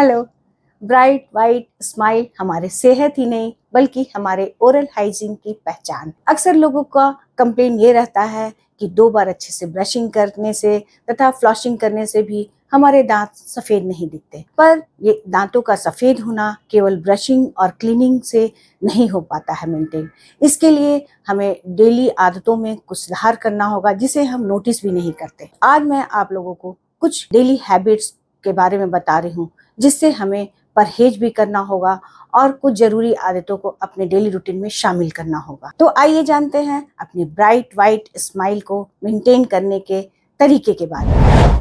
Hello. Bright white smile हमारे सेहत ही नहीं बल्कि हमारे ओरल हाइजीन की पहचान। अक्सर लोगों का कंप्लेन ये रहता है कि 2 बार अच्छे से ब्रशिंग करने से तथा फ्लॉसिंग करने से भी हमारे दांत सफेद नहीं दिखते। पर ये दांतों का सफेद होना केवल ब्रशिंग और क्लीनिंग से नहीं हो पाता है मेंटेन। इसके लिए हमें डेली आदतों में कुछ सुधार करना होगा जिसे हम नोटिस भी नहीं करते। आज मैं आप लोगों को कुछ डेली हैबिट्स के बारे में बता रही हूँ जिससे हमें परहेज भी करना होगा और कुछ जरूरी आदतों को अपने डेली रूटीन में शामिल करना होगा। तो आइए जानते हैं अपनी ब्राइट वाइट स्माइल को मेंटेन करने के तरीके के बारे में।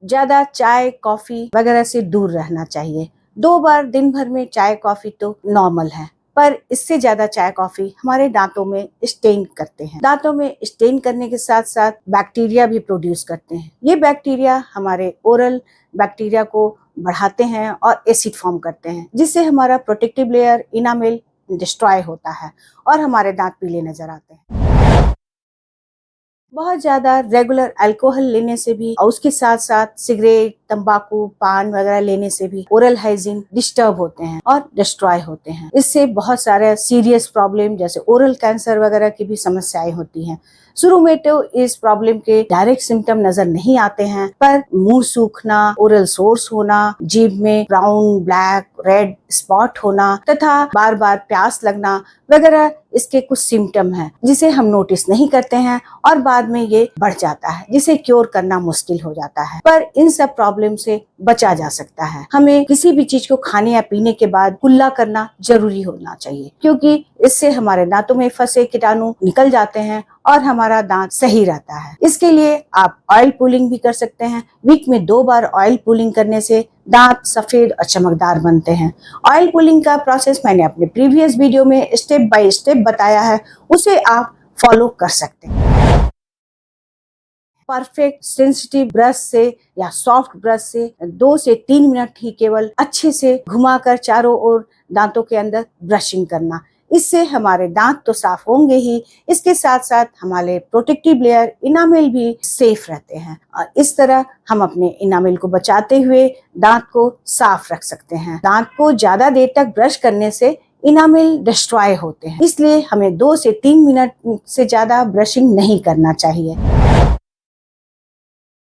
ज्यादा चाय कॉफी वगैरह से दूर रहना चाहिए। 2 बार दिन भर में चाय कॉफी तो नॉर्मल है, पर इससे ज्यादा चाय कॉफी हमारे दांतों में स्टेन करते हैं। दांतों में स्टेन करने के साथ साथ बैक्टीरिया भी प्रोड्यूस करते हैं। ये बैक्टीरिया हमारे ओरल बैक्टीरिया को बढ़ाते हैं और एसिड फॉर्म करते हैं, जिससे हमारा प्रोटेक्टिव लेयर इनामेल डिस्ट्रॉय होता है और हमारे दांत पीले नजर आते हैं। बहुत ज्यादा रेगुलर अल्कोहल लेने से भी और उसके साथ साथ सिगरेट तंबाकू पान वगैरह लेने से भी ओरल हाइजीन डिस्टर्ब होते हैं और डिस्ट्रॉय होते हैं। इससे बहुत सारे सीरियस प्रॉब्लम जैसे ओरल कैंसर वगैरह की भी समस्याएं होती हैं। शुरू में तो इस प्रॉब्लम के डायरेक्ट सिम्टम नजर नहीं आते हैं, पर मुंह सूखना, ओरल सोर्स होना, जीभ में ब्राउन ब्लैक रेड स्पॉट होना तथा बार बार प्यास लगना वगैरह इसके कुछ सिम्टम हैं जिसे हम नोटिस नहीं करते हैं और बाद में ये बढ़ जाता है, जिसे क्योर करना मुश्किल हो जाता है। पर इन सब प्रॉब्लम से बचा जा सकता है। हमें किसी भी चीज को खाने या पीने के बाद कुल्ला करना जरूरी होना चाहिए, क्योंकि इससे हमारे दांतों में फंसे कीटाणु निकल जाते हैं और हमारा दांत सही रहता है। इसके लिए आप ऑयल पुलिंग भी कर सकते हैं। वीक में 2 बार ऑयल पुलिंग करने से दांत सफेद और चमकदार बनते हैं। ऑयल पुलिंग का प्रोसेस मैंने अपने प्रीवियस वीडियो में स्टेप बाय स्टेप बताया है, उसे आप फॉलो कर सकते हैं। परफेक्ट सेंसिटिव ब्रश से या सॉफ्ट ब्रश से 2 से 3 मिनट ही केवल अच्छे से घुमाकर चारों ओर दांतों के अंदर ब्रशिंग करना। इससे हमारे दांत तो साफ होंगे ही, इसके साथ साथ हमारे प्रोटेक्टिव लेयर इनामेल भी सेफ रहते हैं और इस तरह हम अपने इनामेल को बचाते हुए दांत को साफ रख सकते हैं। दांत को ज्यादा देर तक ब्रश करने से इनामेल डिस्ट्रॉय होते हैं, इसलिए हमें 2 से 3 मिनट से ज्यादा ब्रशिंग नहीं करना चाहिए।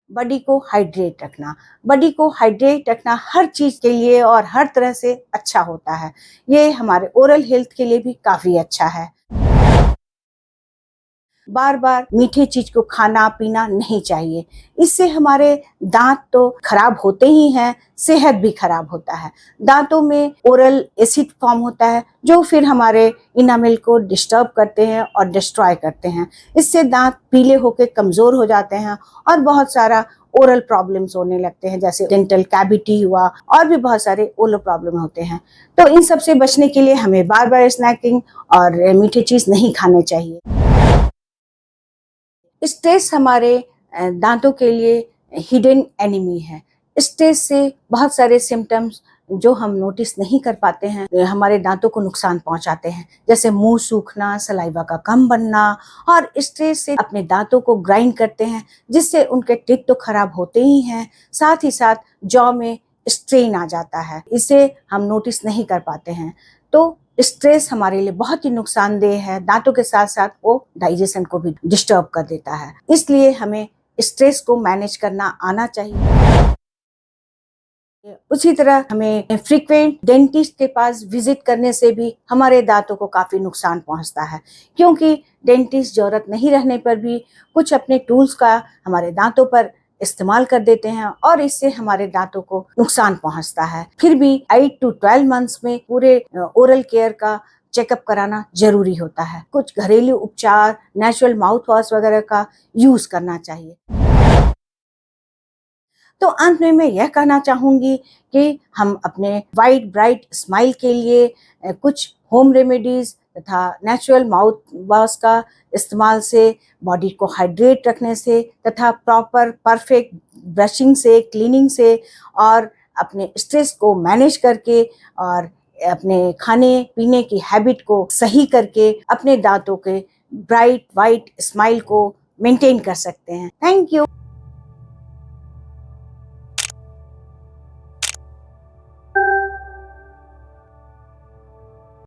बॉडी को हाइड्रेट रखना। बॉडी को हाइड्रेट रखना हर चीज के लिए और हर तरह से अच्छा होता है। ये हमारे ओरल हेल्थ के लिए भी काफी अच्छा है। बार बार मीठे चीज को खाना पीना नहीं चाहिए, इससे हमारे दांत तो खराब होते ही हैं, सेहत भी खराब होता है। दांतों में ओरल एसिड फॉर्म होता है जो फिर हमारे इनामेल को डिस्टर्ब करते हैं और डिस्ट्रॉय करते हैं। इससे दांत पीले होकर कमजोर हो जाते हैं और बहुत सारा ओरल प्रॉब्लम्स होने लगते हैं, जैसे डेंटल कैविटी हुआ और भी बहुत सारे ओरल प्रॉब्लम होते हैं। तो इन सब से बचने के लिए हमें बार बार स्नैकिंग और मीठे चीज नहीं खाने चाहिए। स्ट्रेस हमारे दांतों के लिए हिडन एनिमी है। स्ट्रेस से बहुत सारे सिम्टम्स जो हम नोटिस नहीं कर पाते हैं हमारे दांतों को नुकसान पहुंचाते हैं, जैसे मुंह सूखना, सलाइवा का कम बनना, और स्ट्रेस से अपने दांतों को ग्राइंड करते हैं जिससे उनके टीथ तो खराब होते ही हैं, साथ ही साथ जॉ में स्ट्रेन आ जाता है, इसे हम नोटिस नहीं कर पाते हैं। तो स्ट्रेस हमारे लिए बहुत ही नुकसानदेह है। दांतों के साथ साथ वो डाइजेशन को भी डिस्टर्ब कर देता है, इसलिए हमें स्ट्रेस को मैनेज करना आना चाहिए। उसी तरह हमें फ्रीक्वेंट डेंटिस्ट के पास विजिट करने से भी हमारे दांतों को काफी नुकसान पहुंचता है, क्योंकि डेंटिस्ट जरूरत नहीं रहने पर भी कुछ अपने टूल्स का हमारे दांतों पर इस्तेमाल कर देते हैं और इससे हमारे दांतों को नुकसान पहुंचता है। फिर भी 8 to 12 मंथ्स में पूरे ओरल केयर का चेकअप कराना जरूरी होता है। कुछ घरेलू उपचार, नेचुरल माउथ वॉश वगैरह का यूज करना चाहिए। तो अंत में मैं यह कहना चाहूंगी कि हम अपने वाइट ब्राइट स्माइल के लिए कुछ होम रेमेडीज तथा नेचुरल माउथ वॉश का इस्तेमाल से, बॉडी को हाइड्रेट रखने से तथा प्रॉपर परफेक्ट ब्रशिंग से, क्लीनिंग से और अपने स्ट्रेस को मैनेज करके और अपने खाने पीने की हैबिट को सही करके अपने दांतों के ब्राइट वाइट स्माइल को मेंटेन कर सकते हैं। Thank you.